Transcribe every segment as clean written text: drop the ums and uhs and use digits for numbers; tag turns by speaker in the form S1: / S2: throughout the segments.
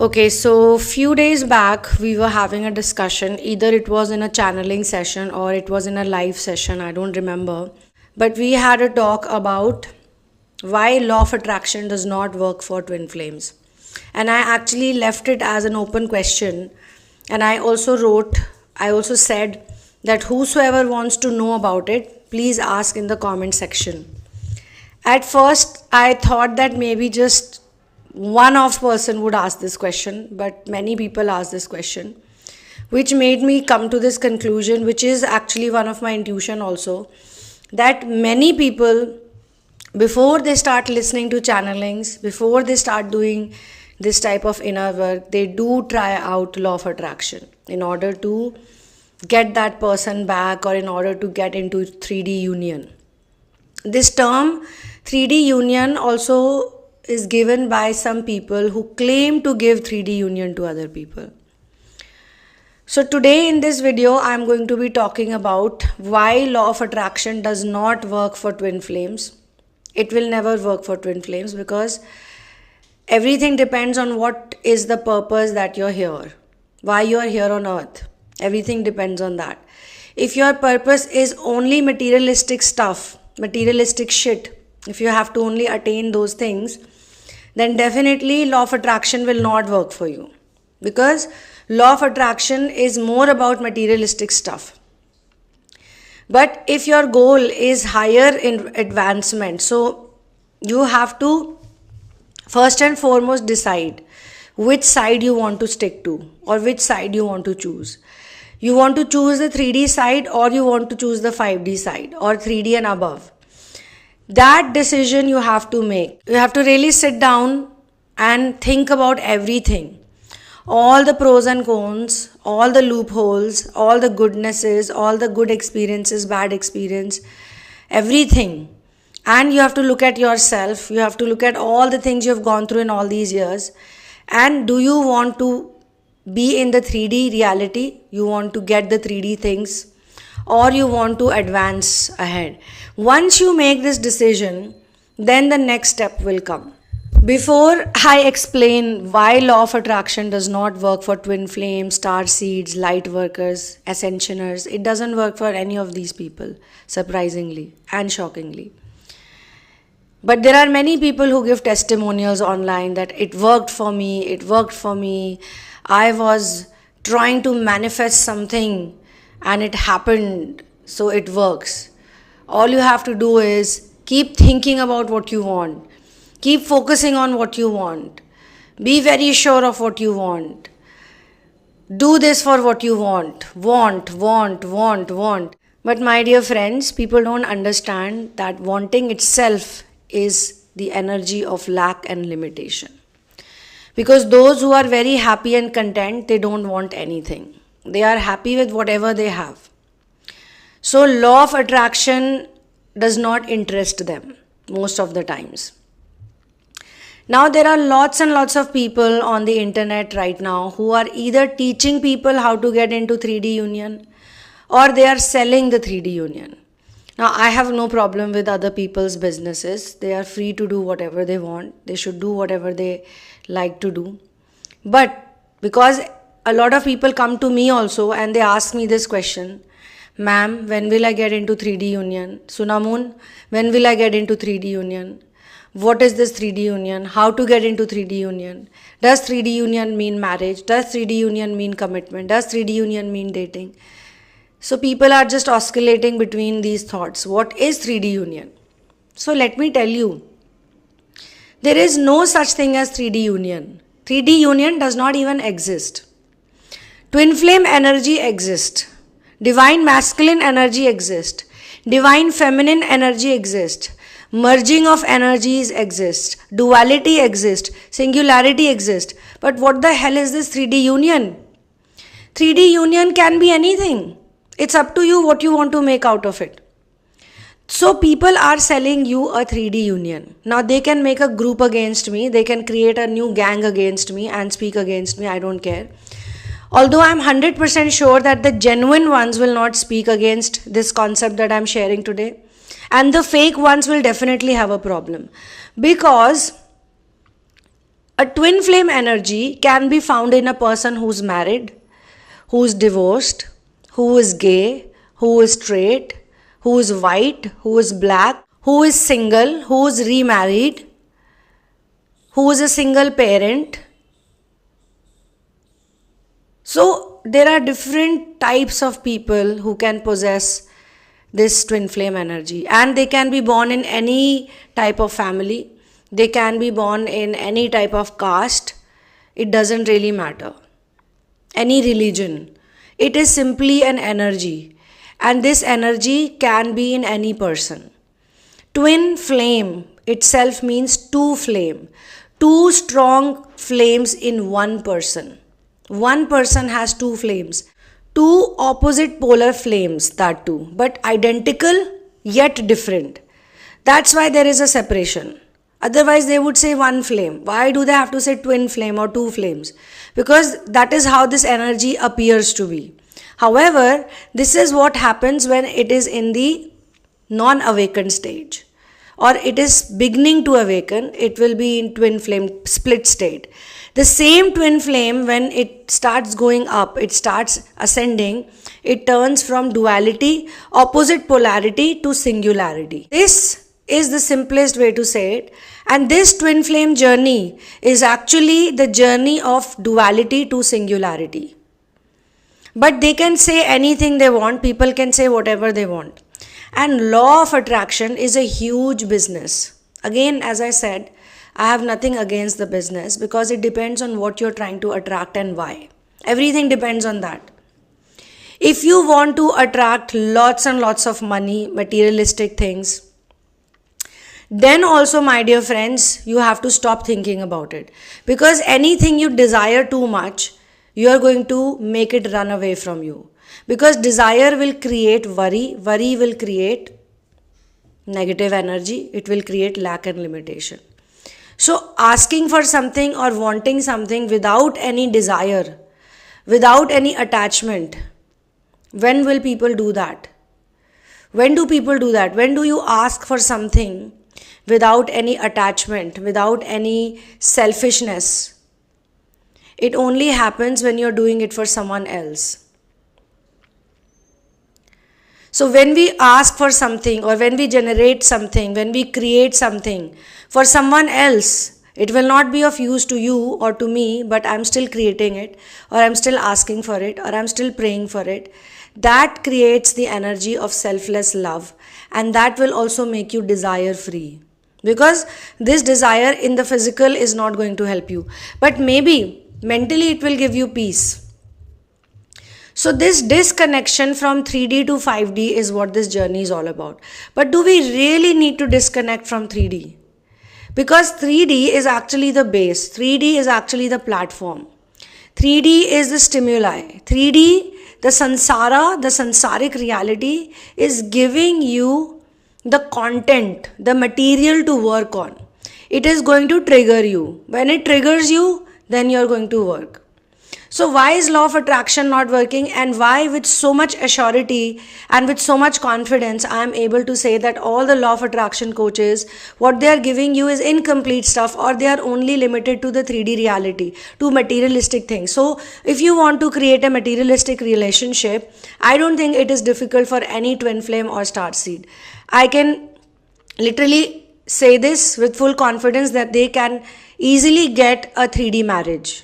S1: Okay, so few days back we were having a discussion. Either it was in a channeling session or it was in a live session, I don't remember. But we had a talk about why law of attraction does not work for twin flames. And I actually left it as an open question. And I also said that whosoever wants to know about it, please ask in the comment section. At first, I thought that maybe just one-off person would ask this question, but many people ask this question, which made me come to this conclusion, which is actually one of my intuition also, that many people, before they start listening to channelings, before they start doing this type of inner work, they do try out law of attraction in order to get that person back or in order to get into 3D union. This term 3D union also is given by some people who claim to give 3D union to other people. So today in this video, I'm going to be talking about why law of attraction does not work for twin flames. It will never work for twin flames because everything depends on what is the purpose that you're here, why you're here on earth. Everything depends on that. If your purpose is only materialistic stuff, materialistic shit, if you have to only attain those things, then definitely law of attraction will not work for you, because law of attraction is more about materialistic stuff. But if your goal is higher in advancement, so you have to first and foremost decide which side you want to stick to or which side you want to choose. You want to choose the 3D side or you want to choose the 5D side or 3D and above. That decision you have to make. You have to really sit down and think about everything. All the pros and cons, all the loopholes, all the goodnesses, all the good experiences, bad experience, everything. And you have to look at yourself. You have to look at all the things you have gone through in all these years. And do you want to be in the 3D reality? You want to get the 3D things? Or you want to advance ahead. Once you make this decision, then the next step will come. Before I explain why law of attraction does not work for twin flames, starseeds, lightworkers, ascensioners, it doesn't work for any of these people, surprisingly and shockingly. But there are many people who give testimonials online that it worked for me, I was trying to manifest something and it happened, so it works. All you have to do is keep thinking about what you want. Keep focusing on what you want. Be very sure of what you want. Do this for what you want. Want. But my dear friends, people don't understand that wanting itself is the energy of lack and limitation. Because those who are very happy and content, they don't want anything. They are happy with whatever they have. So law of attraction does not interest them most of the times. Now there are lots and lots of people on the internet right now who are either teaching people how to get into 3D union or they are selling the 3D union. Now I have no problem with other people's businesses. They are free to do whatever they want. They should do whatever they like to do. But because a lot of people come to me also and they ask me this question, ma'am, when will I get into 3D union? Sunamoon, when will I get into 3D union? What is this 3D union? How to get into 3D union? Does 3D union mean marriage? Does 3D union mean commitment? Does 3D union mean dating? So people are just oscillating between these thoughts. What is 3D union? So let me tell you, there is no such thing as 3D union. 3D union does not even exist. Twinflame energy exists. Divine masculine energy exists. Divine feminine energy exists. Merging of energies exists. Duality exists. Singularity exists. But what the hell is this 3D union? 3D union can be anything. It's up to you what you want to make out of it. So people are selling you a 3D union. Now they can make a group against me. They can create a new gang against me and speak against me. I don't care. Although I'm 100% sure that the genuine ones will not speak against this concept that I'm sharing today. And the fake ones will definitely have a problem. Because A twin flame energy can be found in a person who's married, who's divorced, who is gay, who is straight, who is white, who is black, who is single, who is remarried, who is a single parent. So there are different types of people who can possess this twin flame energy, and they can be born in any type of family. They can be born in any type of caste. It doesn't really matter. Any religion. It is simply an energy, and this energy can be in any person. Twin flame itself means two flame. Two strong flames in one person. One person has two flames. Two opposite polar flames, that too, but identical yet different. That's why there is a separation. Otherwise, they would say one flame. Why do they have to say twin flame or two flames? Because that is how this energy appears to be. However, this is what happens when it is in the non-awakened stage, or it is beginning to awaken. It will be in twin flame split state. The same twin flame, when it starts going up, it starts ascending, it turns from duality, opposite polarity, to singularity. This is the simplest way to say it. And this twin flame journey is actually the journey of duality to singularity. But they can say anything they want, people can say whatever they want. And law of attraction is a huge business. Again, as I said, I have nothing against the business, because it depends on what you're trying to attract and why. Everything depends on that. If you want to attract lots and lots of money, materialistic things, then also, my dear friends, you have to stop thinking about it. Because anything you desire too much, you are going to make it run away from you. Because desire will create worry, worry will create negative energy, it will create lack and limitation. So asking for something or wanting something without any desire, without any attachment, when will people do that? When do people do that? When do you ask for something without any attachment, without any selfishness? It only happens when you're doing it for someone else. So when we ask for something, or when we generate something, when we create something for someone else, it will not be of use to you or to me, but I'm still creating it, or I'm still asking for it, or I'm still praying for it. That creates the energy of selfless love, and that will also make you desire free. Because this desire in the physical is not going to help you, but maybe mentally it will give you peace. So this disconnection from 3D to 5D is what this journey is all about. But do we really need to disconnect from 3D? Because 3D is actually the base. 3D is actually the platform. 3D is the stimuli. 3D, the samsara, the sansaric reality, is giving you the content, the material to work on. It is going to trigger you. When it triggers you, then you're going to work. So why is law of attraction not working, and why with so much assurity and with so much confidence I am able to say that all the law of attraction coaches, what they are giving you is incomplete stuff, or they are only limited to the 3D reality, to materialistic things. So if you want to create a materialistic relationship, I don't think it is difficult for any twin flame or starseed. I can literally say this with full confidence that they can easily get a 3D marriage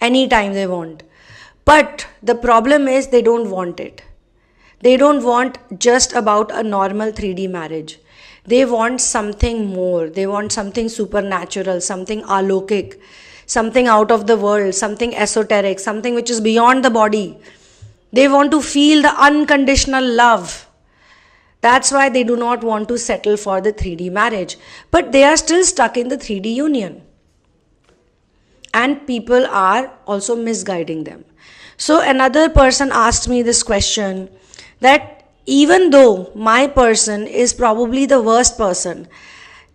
S1: anytime they want. But the problem is they don't want it. They don't want just about a normal 3D marriage. They want something more. They want something supernatural, something alokik, something out of the world, something esoteric, something which is beyond the body. They want to feel the unconditional love. That's why they do not want to settle for the 3D marriage. But they are still stuck in the 3D union. And people are also misguiding them. So another person asked me this question, that even though my person is probably the worst person,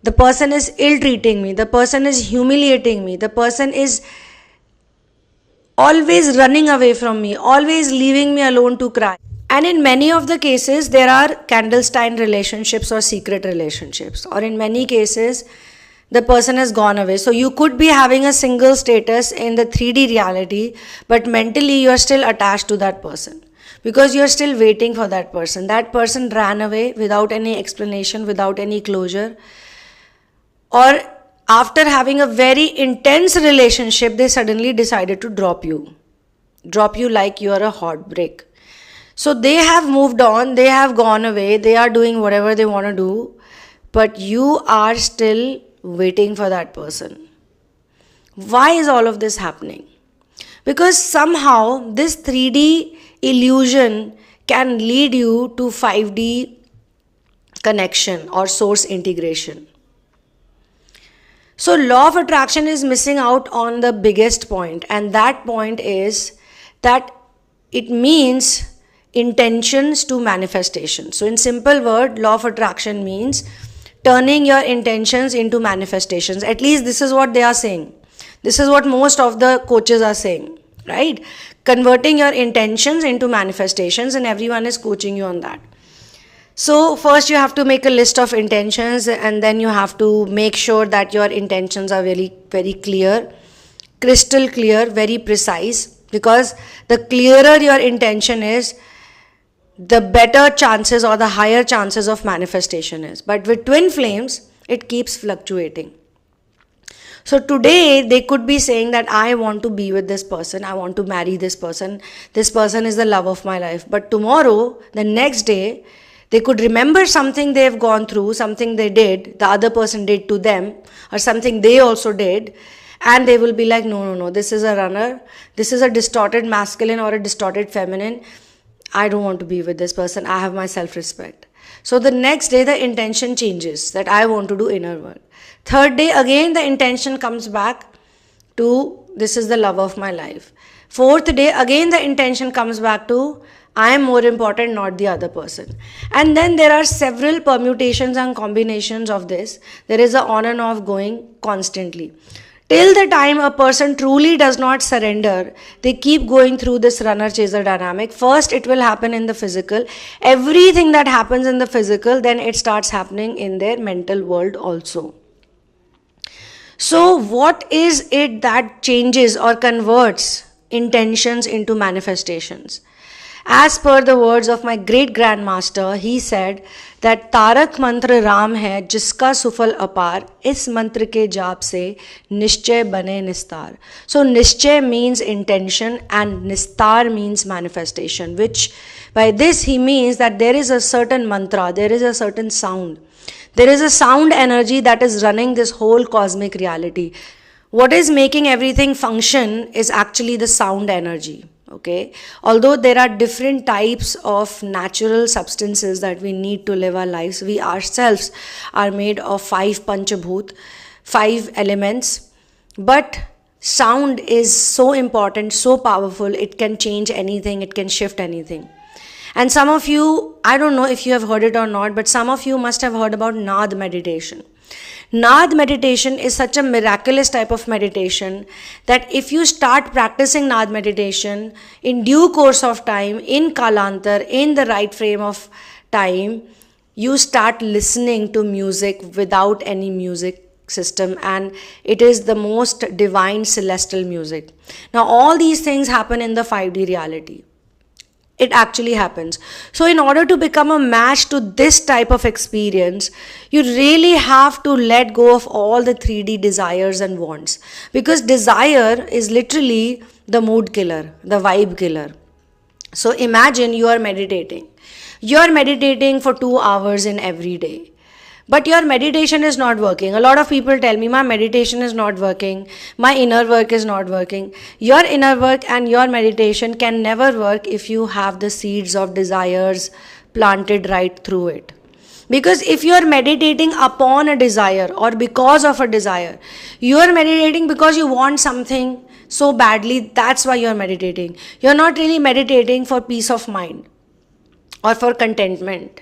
S1: the person is ill-treating me, the person is humiliating me, the person is always running away from me, always leaving me alone to cry. And in many of the cases, there are clandestine relationships or secret relationships. Or in many cases, the person has gone away. So you could be having a single status in the 3D reality, but mentally you are still attached to that person because you are still waiting for that person. That person ran away without any explanation, without any closure, or after having a very intense relationship, they suddenly decided to drop you like you are a hot brick. So they have moved on, they have gone away, they are doing whatever they want to do, but you are still waiting for that person. Why is all of this happening? Because somehow this 3D illusion can lead you to 5D connection or source integration. So law of attraction is missing out on the biggest point, and that point is that it means intentions to manifestation. So in simple word, law of attraction means turning your intentions into manifestations. At least this is what they are saying. This is what most of the coaches are saying, right? Converting your intentions into manifestations, and everyone is coaching you on that. So first you have to make a list of intentions, and then you have to make sure that your intentions are very, very clear, crystal clear, very precise, because the clearer your intention is, the better chances or the higher chances of manifestation is. But with twin flames, it keeps fluctuating. So today they could be saying that I want to be with this person, I want to marry this person is the love of my life. But tomorrow, the next day, they could remember something they've gone through, something they did, the other person did to them, or something they also did, and they will be like, no, this is a runner, this is a distorted masculine or a distorted feminine, I don't want to be with this person, I have my self-respect. So the next day the intention changes, that I want to do inner work. Third day again the intention comes back to this is the love of my life. Fourth day again the intention comes back to I am more important, not the other person. And then there are several permutations and combinations of this. There is a on and off going constantly. Till the time a person truly does not surrender, they keep going through this runner-chaser dynamic. First, it will happen in the physical. Everything that happens in the physical, then it starts happening in their mental world also. So, what is it that changes or converts intentions into manifestations? As per the words of my great grandmaster, he said that Tarak मंत्र राम है जिसका सुफल अपार, इस मंत्र के जाप से निश्चय बने निस्तार. So निश्चय means intention and nistar means manifestation, which by this he means that there is a certain mantra, there is a certain sound. There is a sound energy that is running this whole cosmic reality. What is making everything function is actually the sound energy. Okay, although there are different types of natural substances that we need to live our lives, we ourselves are made of 5 panchabhut, 5 elements, but sound is so important, so powerful, it can change anything, it can shift anything. And some of you, I don't know if you have heard it or not, but some of you must have heard about Nad meditation. Nad meditation is such a miraculous type of meditation that if you start practicing Nad meditation in due course of time, in Kalantar, in the right frame of time, you start listening to music without any music system, and it is the most divine celestial music. Now all these things happen in the 5D reality. It actually happens. So in order to become a match to this type of experience, you really have to let go of all the 3D desires and wants. Because desire is literally the mood killer, the vibe killer. So imagine you are meditating. You are meditating for 2 hours in every day. But your meditation is not working. A lot of people tell me, my meditation is not working. My inner work is not working. Your inner work and your meditation can never work if you have the seeds of desires planted right through it. Because if you are meditating upon a desire or because of a desire, you are meditating because you want something so badly, that's why you are meditating. You are not really meditating for peace of mind or for contentment,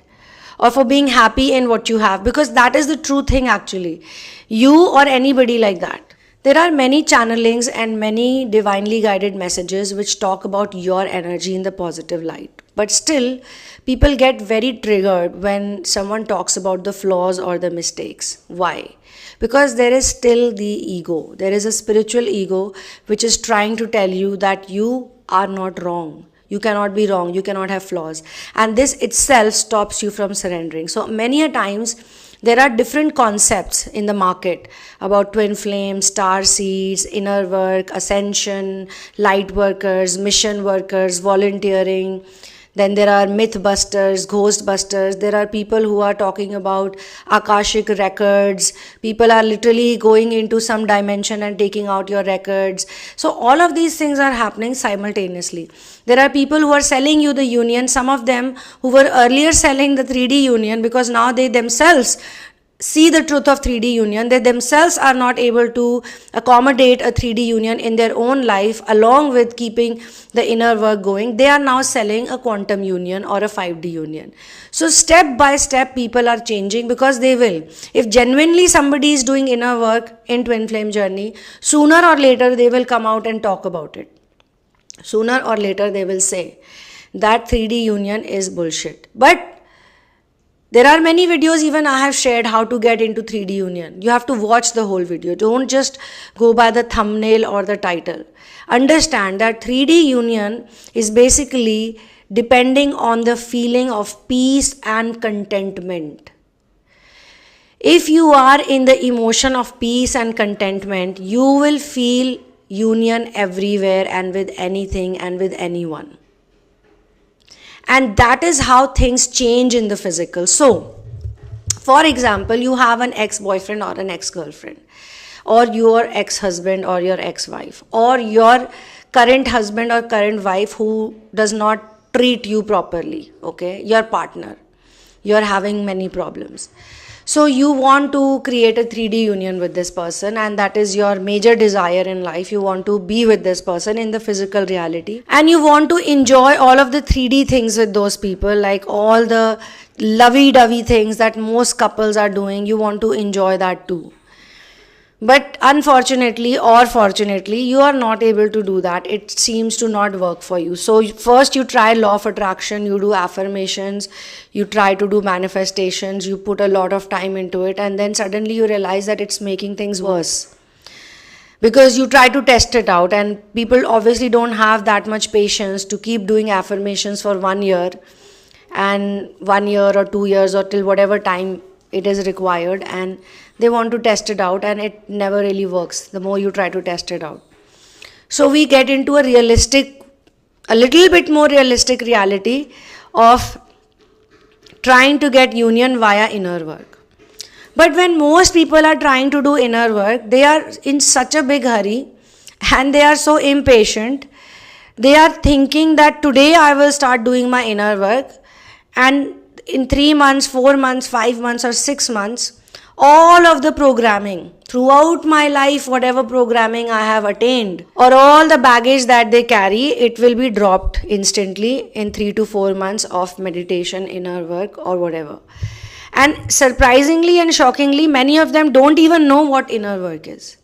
S1: or for being happy in what you have, because that is the true thing actually. You or anybody like that, There are many channelings and many divinely guided messages which talk about your energy in the positive light. But still, people get very triggered when someone talks about the flaws or the mistakes. Why? Because there is still the ego. There is a spiritual ego which is trying to tell you that you are not wrong. You cannot be wrong. You cannot have flaws. And this itself stops you from surrendering. So many a times, there are different concepts in the market about twin flames, star seeds, inner work, ascension, light workers, mission workers, volunteering. Then there are mythbusters, ghostbusters. There are people who are talking about Akashic records. People are literally going into some dimension and taking out your records. So all of these things are happening simultaneously. There are people who are selling you the union. Some of them who were earlier selling the 3D union because now they themselves see the truth of 3D union. They themselves are not able to accommodate a 3D union in their own life along with keeping the inner work going. They are now selling a quantum union or a 5D union. So step by step people are changing because they will. If genuinely somebody is doing inner work in twin flame journey, sooner or later they will come out and talk about it. Sooner or later they will say that 3D union is bullshit. But there are many videos even I have shared how to get into 3D union. You have to watch the whole video. Don't just go by the thumbnail or the title. Understand that 3D union is basically depending on the feeling of peace and contentment. If you are in the emotion of peace and contentment, you will feel union everywhere and with anything and with anyone. And that is how things change in the physical. So, for example, you have an ex-boyfriend or an ex-girlfriend, or your ex-husband or your ex-wife, or your current husband or current wife who does not treat you properly, okay, your partner. You are having many problems. So you want to create a 3D union with this person, and that is your major desire in life. You want to be with this person in the physical reality, and you want to enjoy all of the 3D things with those people, like all the lovey-dovey things that most couples are doing. You want to enjoy that too. But unfortunately or fortunately, you are not able to do that. It seems to not work for you. So first you try law of attraction, you do affirmations, you try to do manifestations, you put a lot of time into it, and then suddenly you realize that it's making things worse. Because you try to test it out, and people obviously don't have that much patience to keep doing affirmations for 1 year, and 1 year or 2 years or till whatever time it is required, and they want to test it out, and it never really works the more you try to test it out. So we get into a little bit more realistic reality of trying to get union via inner work. But when most people are trying to do inner work, they are in such a big hurry and they are so impatient. They are thinking that today I will start doing my inner work, and in 3 months, 4 months, 5 months or 6 months, all of the programming throughout my life, whatever programming I have attained or all the baggage that they carry, it will be dropped instantly in 3 to 4 months of meditation, inner work or whatever. And surprisingly and shockingly, many of them don't even know what inner work is.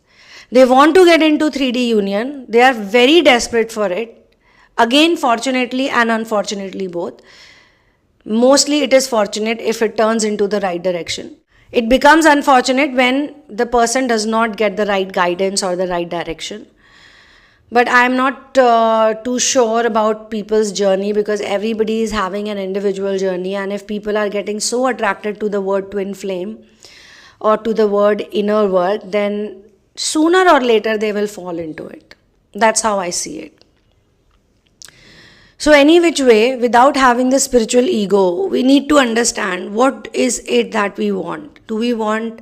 S1: They want to get into 3D union. They are very desperate for it. Again, fortunately and unfortunately both. Mostly it is fortunate if it turns into the right direction. It becomes unfortunate when the person does not get the right guidance or the right direction. But I am not too sure about people's journey, because everybody is having an individual journey, and if people are getting so attracted to the word twin flame or to the word inner work, then sooner or later they will fall into it. That's how I see it. So any which way, without having the spiritual ego, we need to understand what is it that we want. Do we want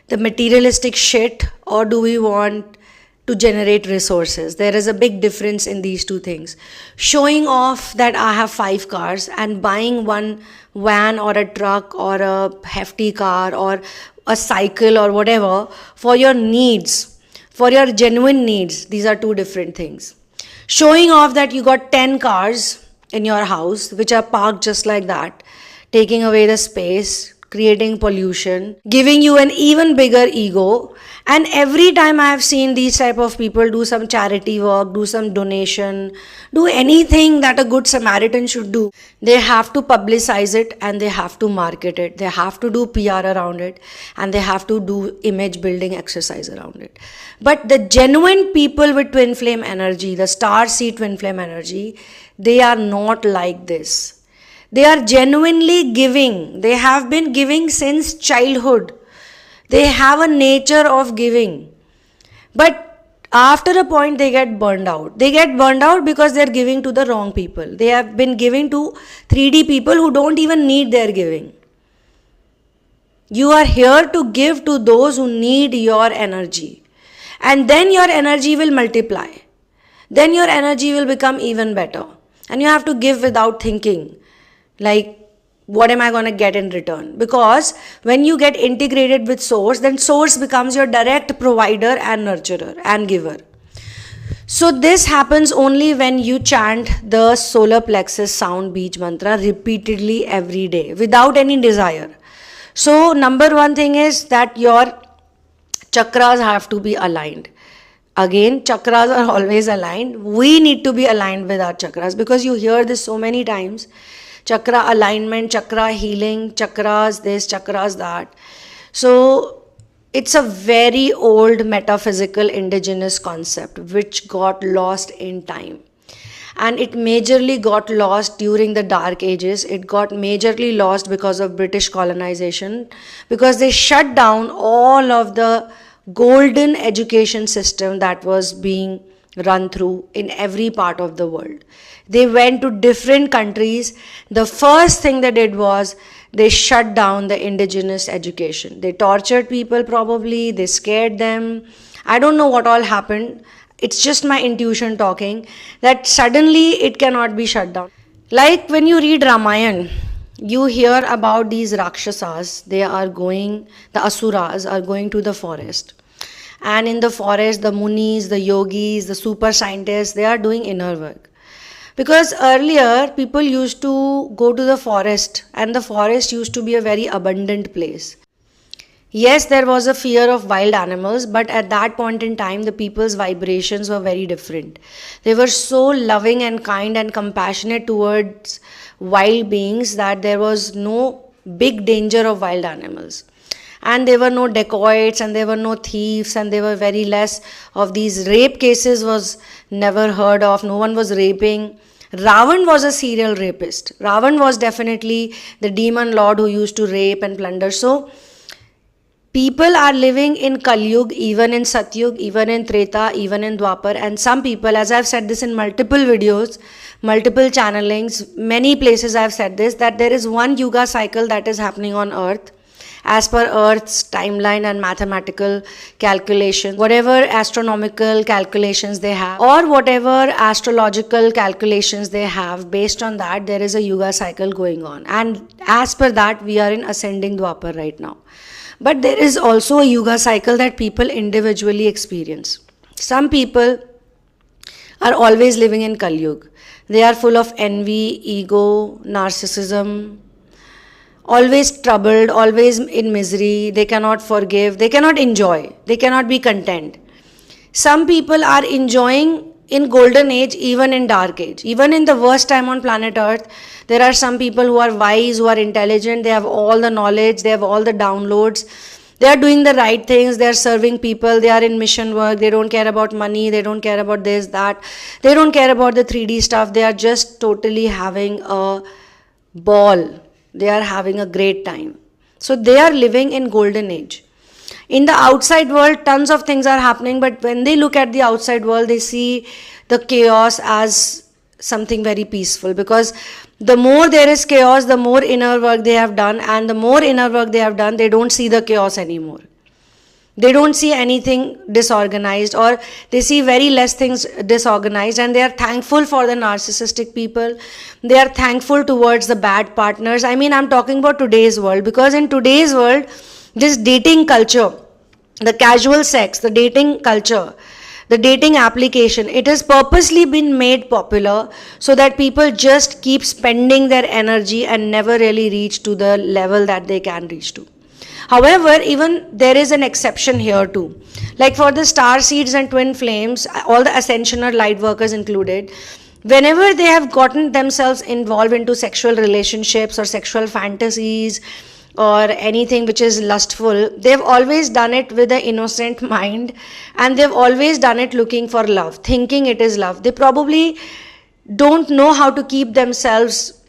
S1: the materialistic shit, or do we want to generate resources? There is a big difference in these two things. Showing off that I have 5 cars and buying one van or a truck or a hefty car or a cycle or whatever for your needs, for your genuine needs, these are two different things. Showing off that you got 10 cars in your house which are parked just like that, taking away the space, creating pollution, giving you an even bigger ego. And every time I have seen these type of people do some charity work, do some donation, do anything that a good Samaritan should do, they have to publicize it and they have to market it. They have to do PR around it and they have to do image building exercise around it. But the genuine people with twin flame energy, the Starseed twin flame energy, they are not like this. They are genuinely giving. They have been giving since childhood. They have a nature of giving. But after a point, they get burned out. They get burned out because they are giving to the wrong people. They have been giving to 3D people who don't even need their giving. You are here to give to those who need your energy. And then your energy will multiply. Then your energy will become even better. And you have to give without thinking. Like, what am I going to get in return? Because when you get integrated with source, then source becomes your direct provider and nurturer and giver. So this happens only when you chant the solar plexus sound beach mantra repeatedly every day without any desire. So number one thing is that your chakras have to be aligned. Again, chakras are always aligned. We need to be aligned with our chakras because you hear this so many times. Chakra alignment, chakra healing, chakras this, chakras that. So it's a very old metaphysical indigenous concept which got lost in time. And it majorly got lost during the Dark Ages. It got majorly lost because of British colonization, because they shut down all of the golden education system that was being run through in every part of the world. They went to different countries. The first thing they did was they shut down the indigenous education. They tortured people probably, they scared them. I don't know what all happened. It's just my intuition talking that suddenly it cannot be shut down. Like when you read Ramyan, you hear about these Rakshasas, the Asuras are going to the forest. And in the forest, the Munis, the Yogis, the super scientists, they are doing inner work. Because earlier, people used to go to the forest and the forest used to be a very abundant place. Yes, there was a fear of wild animals, but at that point in time, the people's vibrations were very different. They were so loving and kind and compassionate towards wild beings that there was no big danger of wild animals. And there were no dacoits and there were no thieves and there were very less of these rape cases was never heard of. No one was raping. Ravan was a serial rapist. Ravan was definitely the demon lord who used to rape and plunder. So people are living in Kali Yuga, even in Satyug, even in Treta, even in Dwapar. And some people, as I've said this in multiple videos, multiple channelings, many places I've said this, that there is one Yuga cycle that is happening on earth. As per Earth's timeline and mathematical calculations, whatever astronomical calculations they have or whatever astrological calculations they have, based on that there is a Yuga cycle going on, and as per that we are in ascending Dwapar right now. But there is also a Yuga cycle that people individually experience. Some people are always living in Kali Yuga. They are full of envy, ego, narcissism, always troubled, always in misery. They cannot forgive, they cannot enjoy, they cannot be content. Some people are enjoying in golden age, even in dark age. Even in the worst time on planet Earth, there are some people who are wise, who are intelligent, they have all the knowledge, they have all the downloads. They are doing the right things, they are serving people, they are in mission work, they don't care about money, they don't care about this, that. They don't care about the 3D stuff, they are just totally having a ball. They are having a great time. So they are living in golden age. In the outside world, tons of things are happening, but when they look at the outside world, they see the chaos as something very peaceful, because the more there is chaos, the more inner work they have done, and the more inner work they have done, they don't see the chaos anymore. They don't see anything disorganized, or they see very less things disorganized, and they are thankful for the narcissistic people. They are thankful towards the bad partners. I mean, I'm talking about today's world, because in today's world, this dating culture, the casual sex, the dating culture, the dating application, it has purposely been made popular so that people just keep spending their energy and never really reach to the level that they can reach to. However, even there is an exception here too. Like for the Starseeds and Twinflames, all the Ascensioner Lightworkers included, whenever they have gotten themselves involved into sexual relationships or sexual fantasies or anything which is lustful, they've always done it with an innocent mind, and they've always done it looking for love, thinking it is love. They probably don't know how to keep themselves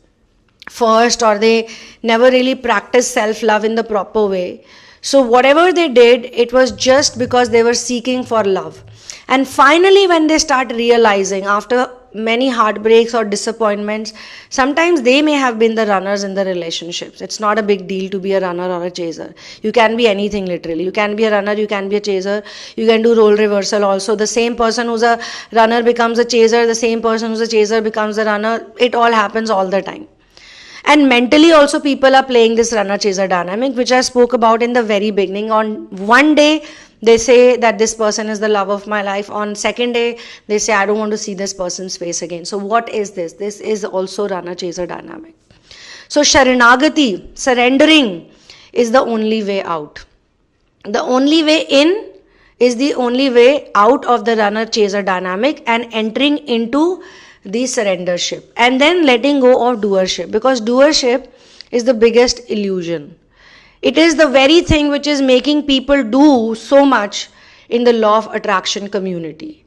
S1: first, or they never really practice self-love in the proper way. So whatever they did, it was just because they were seeking for love. And finally, when they start realizing, after many heartbreaks or disappointments, sometimes they may have been the runners in the relationships. It's not a big deal to be a runner or a chaser. You can be anything, literally. You can be a runner, you can be a chaser, you can do role reversal also. The same person who's a runner becomes a chaser, the same person who's a chaser becomes a runner. It all happens all the time. And mentally also, people are playing this runner-chaser dynamic, which I spoke about in the very beginning. On one day, they say that this person is the love of my life. On second day, they say, I don't want to see this person's face again. So what is this? This is also runner-chaser dynamic. So Sharanagati, surrendering, is the only way out. The only way in is the only way out of the runner-chaser dynamic, and entering into the surrendership, and then letting go of doership, because doership is the biggest illusion. It is the very thing which is making people do so much in the law of attraction community.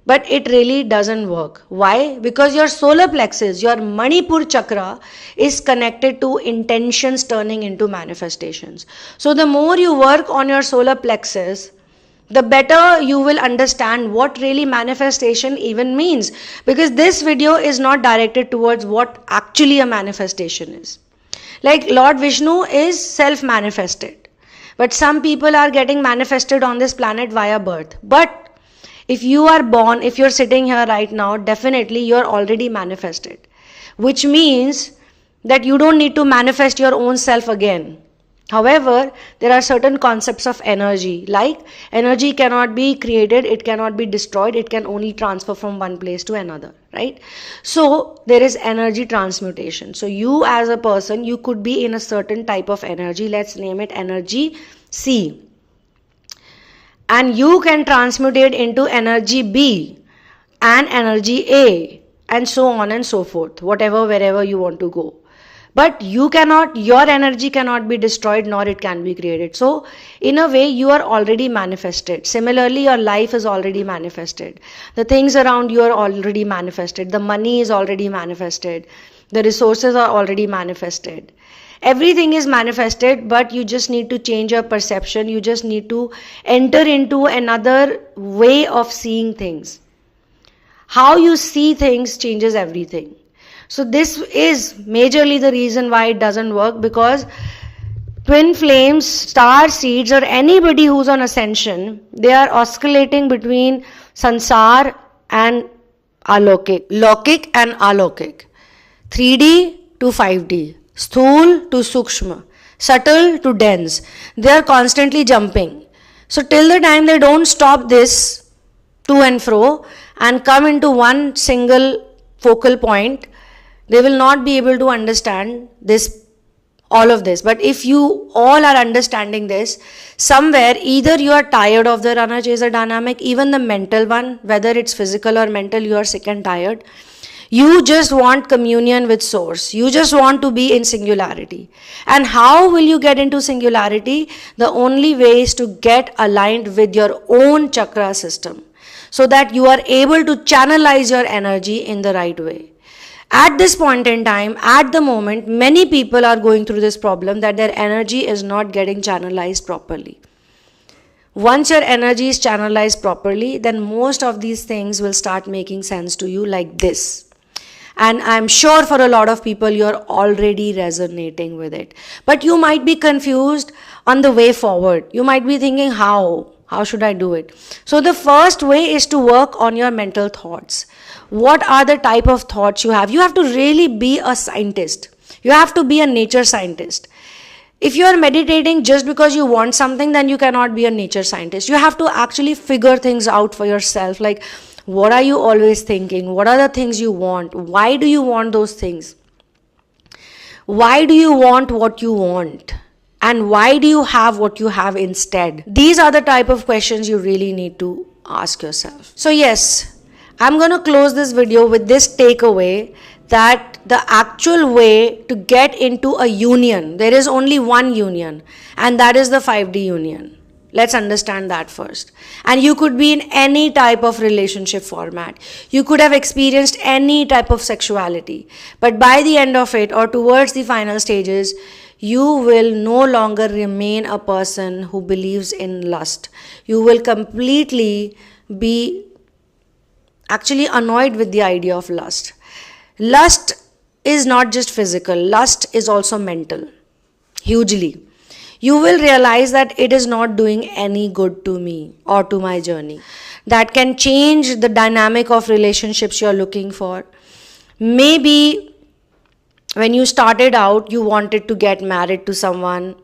S1: But it really doesn't work. Why? Because your solar plexus, your Manipur chakra, is connected to intentions turning into manifestations. So the more you work on your solar plexus, the better you will understand what really manifestation even means. Because this video is not directed towards what actually a manifestation is. Like Lord Vishnu is self-manifested, but some people are getting manifested on this planet via birth. But if you are born, if you're sitting here right now, definitely you're already manifested. Which means that you don't need to manifest your own self again. However, there are certain concepts of energy, like energy cannot be created, it cannot be destroyed, it can only transfer from one place to another, right? So there is energy transmutation. So you as a person, you could be in a certain type of energy, let's name it energy C. And you can transmute it into energy B and energy A, and so on and so forth, whatever, wherever you want to go. But you cannot, your energy cannot be destroyed, nor it can be created. So in a way, you are already manifested. Similarly, your life is already manifested. The things around you are already manifested. The money is already manifested. The resources are already manifested. Everything is manifested, but you just need to change your perception. You just need to enter into another way of seeing things. How you see things changes everything. So this is majorly the reason why it doesn't work, because twin flames, star seeds, or anybody who's on ascension, they are oscillating between sansar and alokik, lokik and alokik, 3D to 5D, sthul to sukshma, subtle to dense. They are constantly jumping. So till the time they don't stop this to and fro and come into one single focal point, they will not be able to understand this, all of this. But if you all are understanding this, somewhere either you are tired of the runner-chaser dynamic, even the mental one, whether it's physical or mental, you are sick and tired. You just want communion with source. You just want to be in singularity. And how will you get into singularity? The only way is to get aligned with your own chakra system, so that you are able to channelize your energy in the right way. At this point in time, at the moment, many people are going through this problem that their energy is not getting channelized properly. Once your energy is channelized properly, then most of these things will start making sense to you like this. And I'm sure for a lot of people, you're already resonating with it. But you might be confused on the way forward. You might be thinking, how? How should I do it? So the first way is to work on your mental thoughts. What are the type of thoughts you have? You have to really be a scientist. You have to be a nature scientist. If you are meditating just because you want something, then you cannot be a nature scientist. You have to actually figure things out for yourself. Like, what are you always thinking? What are the things you want? Why do you want those things? Why do you want what you want? And why do you have what you have instead? These are the type of questions you really need to ask yourself. So yes, I'm going to close this video with this takeaway, that the actual way to get into a union, there is only one union, and that is the 5D union. Let's understand that first. And you could be in any type of relationship format. You could have experienced any type of sexuality. But by the end of it, or towards the final stages, you will no longer remain a person who believes in lust. You will completely be actually annoyed with the idea of lust. Lust is not just physical. Lust is also mental. Hugely. You will realize that it is not doing any good to me or to my journey. That can change the dynamic of relationships you're looking for. Maybe when you started out, you wanted to get married to someone.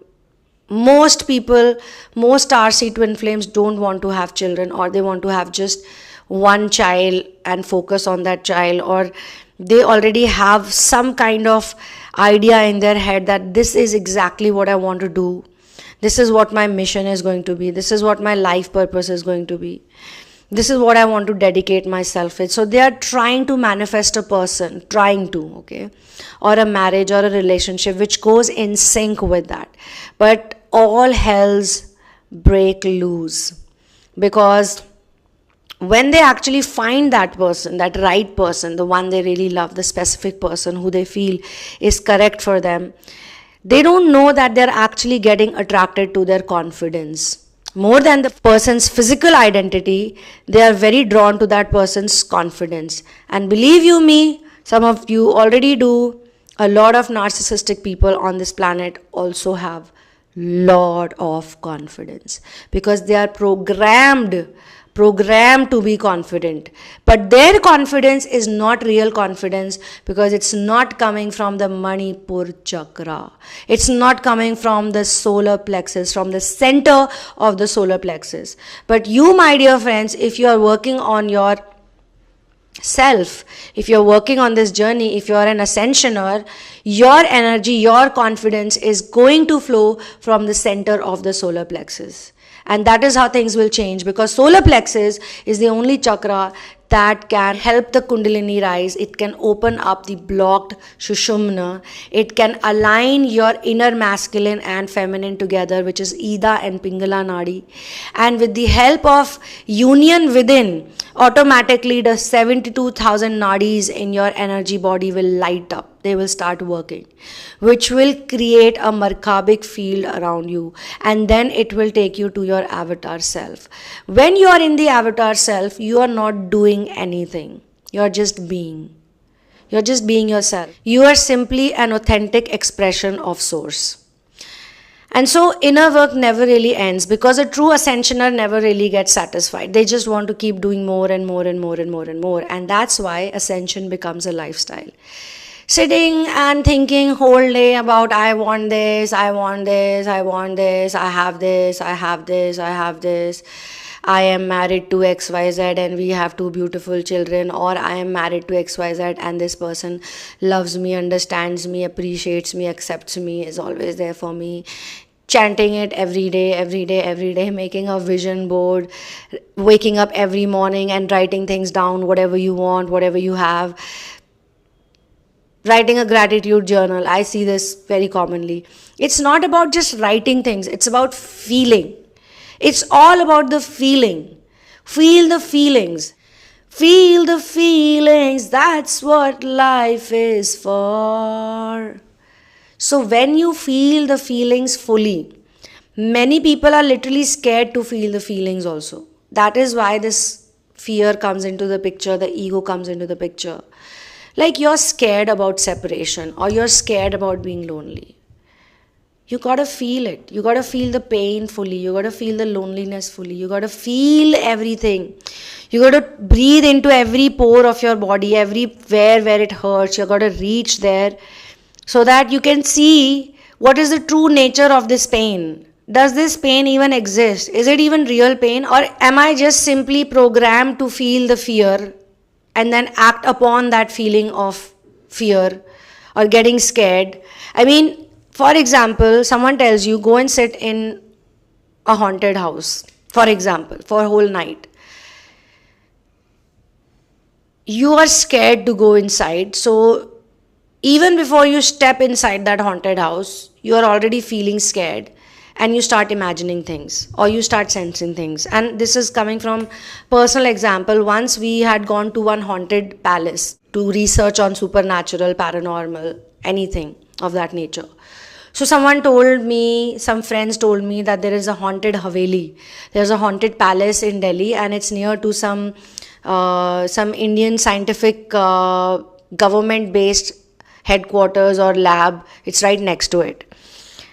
S1: Most people, most RC twin flames don't want to have children, or they want to have just one child and focus on that child, or they already have some kind of idea in their head that this is exactly what I want to do. This is what my mission is going to be. This is what my life purpose is going to be. This is what I want to dedicate myself with. So they are trying to manifest a person, or a marriage or a relationship which goes in sync with that. But all hells break loose, because when they actually find that person, that right person, the one they really love, the specific person who they feel is correct for them, they don't know that they're actually getting attracted to their confidence. More than the person's physical identity, they are very drawn to that person's confidence. And believe you me, some of you already do. A lot of narcissistic people on this planet also have lot of confidence, because they are programmed to be confident. But their confidence is not real confidence, because it's not coming from the Manipur chakra. It's not coming from the solar plexus, from the center of the solar plexus. But you, my dear friends, if you are working on your self, if you're working on this journey, if you're an ascensioner, your energy, your confidence is going to flow from the center of the solar plexus. And that is how things will change, because solar plexus is the only chakra that can help the kundalini rise. It can open up the blocked Sushumna. It can align your inner masculine and feminine together, which is Ida and Pingala Nadi. And with the help of union within, automatically the 72,000 nadis in your energy body will light up. They will start working, which will create a Markabic field around you, and then it will take you to your avatar self. When you are in the avatar self, you are not doing anything. You are just being. You are just being yourself. You are simply an authentic expression of source. And so inner work never really ends, because a true ascensioner never really gets satisfied. They just want to keep doing more and more and more and more and more. And that's why ascension becomes a lifestyle. Sitting and thinking whole day about I want this, I want this, I want this, I have this, I have this, I have this. I am married to XYZ and we have 2 beautiful children, or I am married to XYZ and this person loves me, understands me, appreciates me, accepts me, is always there for me. Chanting it every day, every day, every day, making a vision board, waking up every morning and writing things down, whatever you want, whatever you have. Writing a gratitude journal. I see this very commonly. It's not about just writing things. It's about feeling. It's all about the feeling. Feel the feelings. Feel the feelings. That's what life is for. So when you feel the feelings fully, many people are literally scared to feel the feelings also. That is why this fear comes into the picture. The ego comes into the picture. Like you're scared about separation, or you're scared about being lonely. You gotta feel it. You gotta feel the pain fully. You gotta feel the loneliness fully. You gotta feel everything. You gotta breathe into every pore of your body, everywhere where it hurts. You gotta reach there so that you can see What is the true nature of this pain? Does this pain even exist? Is it even real pain? Or am I just simply programmed to feel the fear and then act upon that feeling of fear or getting scared? I mean, for example, someone tells you go and sit in a haunted house, for example, for a whole night. You are scared to go inside, so even before you step inside that haunted house, you are already feeling scared and you start imagining things or you start sensing things. And this is coming from personal example. Once we had gone to one haunted palace to research on supernatural, paranormal, anything of that nature. So some friends told me that there is a haunted Haveli. There's a haunted palace in Delhi and it's near to some Indian scientific government-based headquarters or lab. It's right next to it.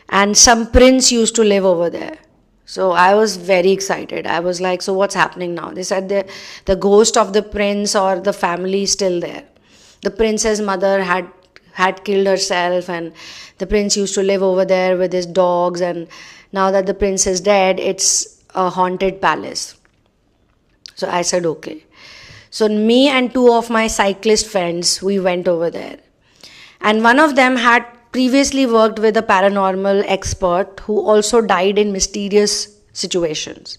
S1: And some prince used to live over there. So I was very excited. I was like, so what's happening now? They said the ghost of the prince or the family is still there. The prince's mother had killed herself and the prince used to live over there with his dogs, and now that the prince is dead, it's a haunted palace. So I said, okay. So me and two of my cyclist friends, we went over there. And one of them had previously worked with a paranormal expert who also died in mysterious situations.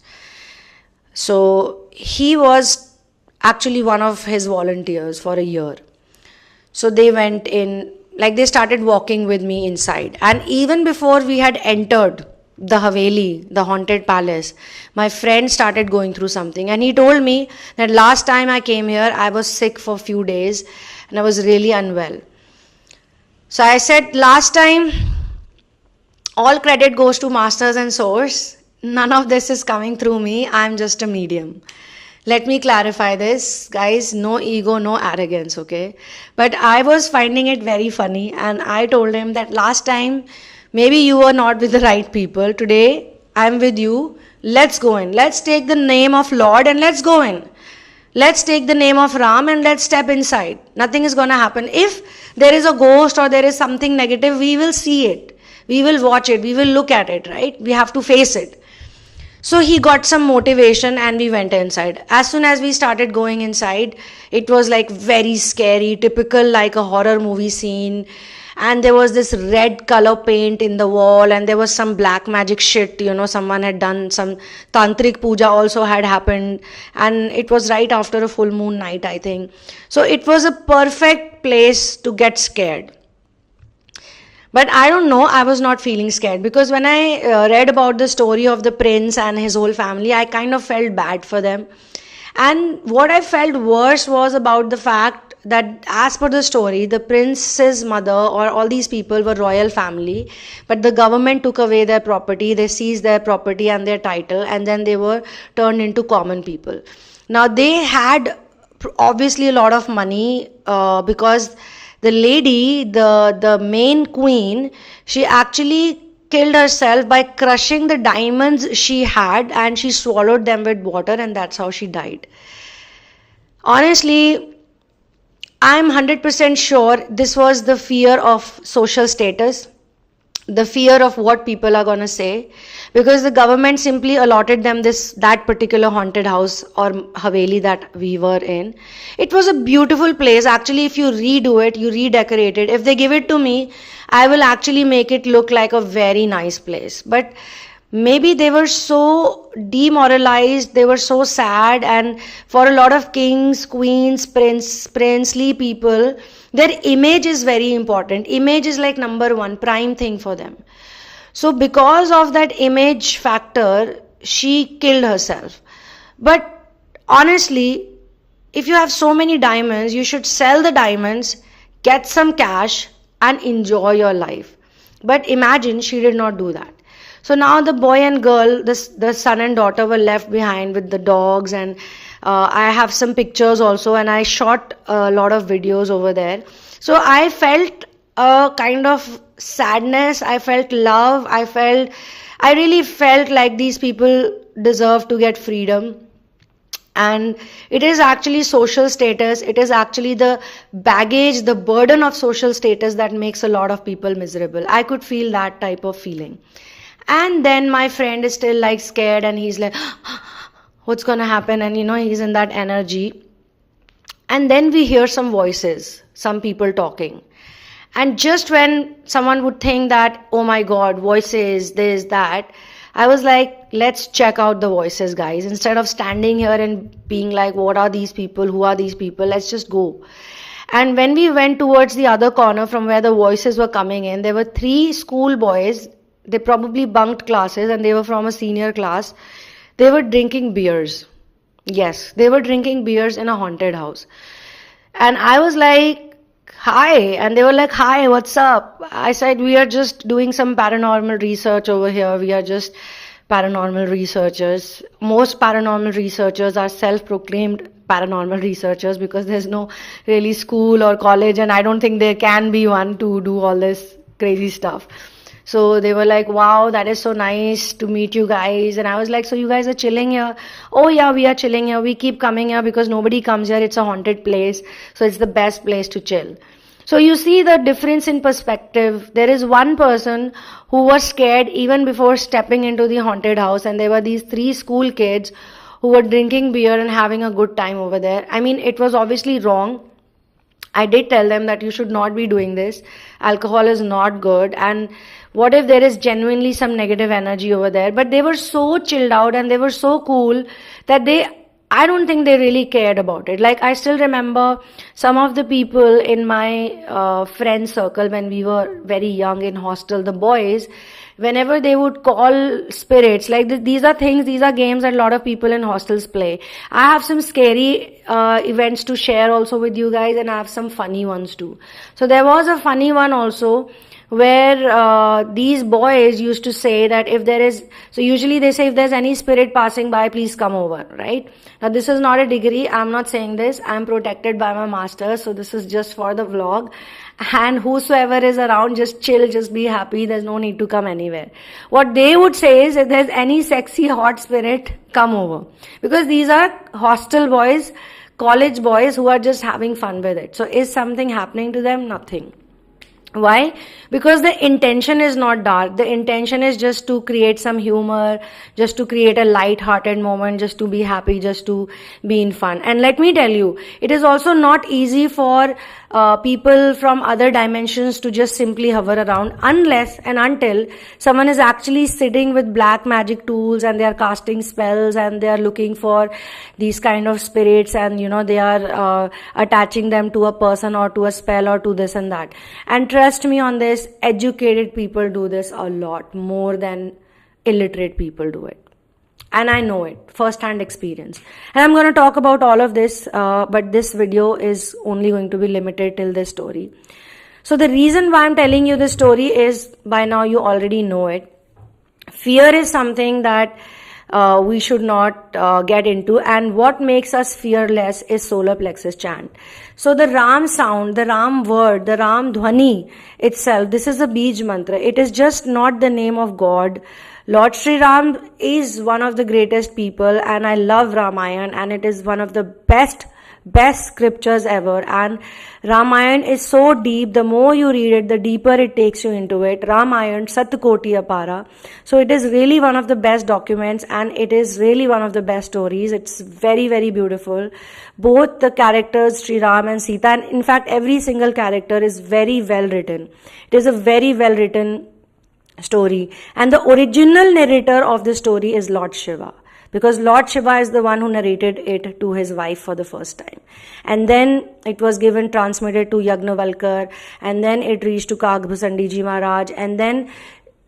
S1: So he was actually one of his volunteers for a year. So they went in, like they started walking with me inside. And even before we had entered the Haveli, the haunted palace, my friend started going through something. And he told me that last time I came here, I was sick for a few days and I was really unwell. So I said, last time, all credit goes to masters and source. None of this is coming through me. I'm just a medium. Let me clarify this, guys. No ego, no arrogance, okay? But I was finding it very funny and I told him that last time, maybe you were not with the right people. Today, I'm with you. Let's go in. Let's take the name of Lord and let's go in. Let's take the name of Ram and let's step inside. Nothing is going to happen. If there is a ghost or there is something negative, we will see it. We will watch it. We will look at it, right? We have to face it. So he got some motivation and we went inside. As soon as we started going inside, it was like very scary, typical like a horror movie scene. And there was this red color paint in the wall and there was some black magic shit, someone had done some tantric puja also had happened, and it was right after a full moon night, I think. So it was a perfect place to get scared. But I don't know, I was not feeling scared because when I read about the story of the prince and his whole family, I kind of felt bad for them. And what I felt worse was about the fact that as per the story, the prince's mother or all these people were royal family, but the government took away their property, they seized their property and their title, and then they were turned into common people. Now they had obviously a lot of money because the lady, the main queen, she actually killed herself by crushing the diamonds she had and she swallowed them with water, and that's how she died. Honestly, I'm 100% sure this was the fear of social status, the fear of what people are going to say, because the government simply allotted them that particular haunted house or Haveli that we were in. It was a beautiful place. Actually, if you redo it, you redecorate it. If they give it to me, I will actually make it look like a very nice place. But maybe they were so demoralized, they were so sad, and for a lot of kings, queens, princely people, their image is very important. Image is like number one, prime thing for them. So because of that image factor, she killed herself. But honestly, if you have so many diamonds, you should sell the diamonds, get some cash, and enjoy your life. But imagine she did not do that. So now the boy and girl, the son and daughter were left behind with the dogs, and I have some pictures also, and I shot a lot of videos over there. So I felt a kind of sadness, I felt love, I really felt like these people deserve to get freedom. And it is actually social status, it is actually the baggage, the burden of social status that makes a lot of people miserable. I could feel that type of feeling. And then my friend is still like scared, and he's like, what's gonna happen? And he's in that energy. And then we hear some voices, some people talking. And just when someone would think that, oh my god, voices, this, that, I was like, let's check out the voices, guys. Instead of standing here and being like, what are these people? Who are these people? Let's just go. And when we went towards the other corner from where the voices were coming in, there were 3 school boys. They probably bunked classes and they were from a senior class. They were drinking beers. Yes, they were drinking beers in a haunted house. And I was like, hi. And they were like, hi, what's up? I said, we are just doing some paranormal research over here. We are just paranormal researchers. Most paranormal researchers are self-proclaimed paranormal researchers because there's no really school or college, and I don't think there can be one to do all this crazy stuff. So they were like, wow, that is so nice to meet you guys. And I was like, so you guys are chilling here? Oh yeah, we are chilling here. We keep coming here because nobody comes here. It's a haunted place. So it's the best place to chill. So you see the difference in perspective. There is one person who was scared even before stepping into the haunted house. And there were these 3 school kids who were drinking beer and having a good time over there. I mean, it was obviously wrong. I did tell them that you should not be doing this. Alcohol is not good. And what if there is genuinely some negative energy over there? But they were so chilled out and they were so cool that I don't think they really cared about it. Like, I still remember some of the people in my friend circle when we were very young in hostel, the boys, whenever they would call spirits, like these are games that a lot of people in hostels play. I have some scary events to share also with you guys, and I have some funny ones too. So there was a funny one also where these boys used to say that if there is, so usually they say if there's any spirit passing by, please come over, right? Now this is not a degree, I'm not saying this, I'm protected by my master, so this is just for the vlog. And whosoever is around, just chill, just be happy, there's no need to come anywhere. What they would say is, if there's any sexy hot spirit, come over. Because these are hostel boys, college boys who are just having fun with it. So is something happening to them? Nothing. Why? Because the intention is not dark. The intention is just to create some humor, just to create a light-hearted moment, just to be happy, just to be in fun. And let me tell you, it is also not easy for people from other dimensions to just simply hover around unless and until someone is actually sitting with black magic tools and they are casting spells and they are looking for these kind of spirits, and they are attaching them to a person or to a spell or to this and that. And trust me on this, educated people do this a lot more than illiterate people do it. And I know it, first-hand experience. And I'm going to talk about all of this, but this video is only going to be limited till this story. So the reason why I'm telling you this story is, by now you already know it. Fear is something that we should not get into, and what makes us fearless is solar plexus chant. So the Ram sound, the Ram word, the Ram dhwani itself, this is a Bij mantra. It is just not the name of God. Lord Sri Ram is one of the greatest people, and I love Ramayan, and it is one of the best scriptures ever. And Ramayan is so deep. The more you read it, the deeper it takes you into it. Ramayan Satkoti Apara. So it is really one of the best documents, and it is really one of the best stories. It's very, very beautiful. Both the characters, Sri Ram and Sita, and in fact every single character is very well written. It is a very well written story, and the original narrator of the story is Lord Shiva, because Lord Shiva is the one who narrated it to his wife for the first time, and then it was transmitted to Yagnavalkar, and then it reached to Kagbhasandi Ji Maharaj, and then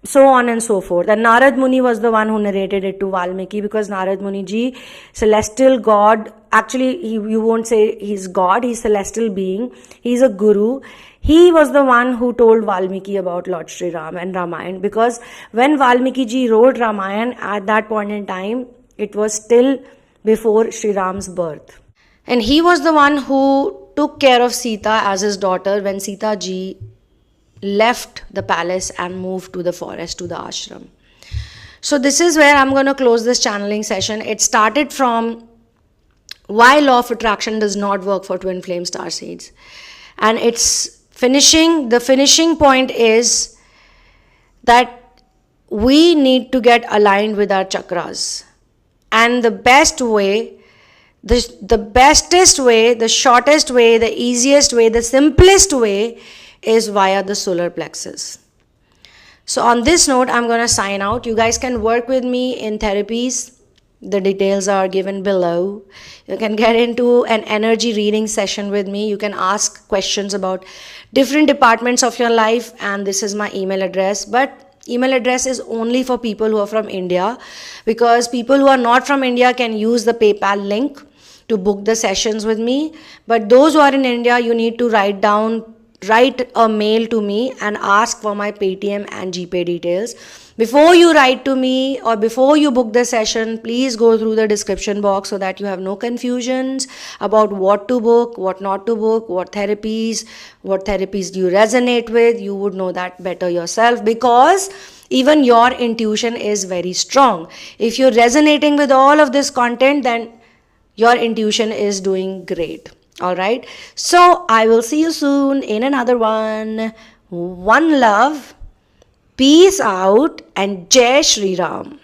S1: so on and so forth. And Narad Muni was the one who narrated it to Valmiki, because Narad Muni Ji, celestial god, actually you won't say he's God, he's celestial being, he's a guru. He was the one who told Valmiki about Lord Sri Ram and Ramayan, because when Valmiki Ji wrote Ramayan at that point in time, it was still before Sri Ram's birth. And he was the one who took care of Sita as his daughter when Sita Ji left the palace and moved to the forest, to the ashram. So this is where I'm going to close this channeling session. It started from why law of attraction does not work for twin flame star seeds. And the finishing point is that we need to get aligned with our chakras. And the best way, the bestest way, the shortest way, the easiest way, the simplest way is via the solar plexus. So on this note, I'm going to sign out. You guys can work with me in therapies. The details are given below. You can get into an energy reading session with me. You can ask questions about different departments of your life, and this is my email address. But email address is only for people who are from India, because people who are not from India can use the PayPal link to book the sessions with me. But those who are in India, you need to write a mail to me and ask for my PAYTM and GPAY details. Before you write to me or before you book the session, please go through the description box so that you have no confusions about what to book, what not to book, what therapies do you resonate with. You would know that better yourself, because even your intuition is very strong. If you're resonating with all of this content, then your intuition is doing great. All right. So I will see you soon in another one. One love. Peace out and Jai Shri Ram.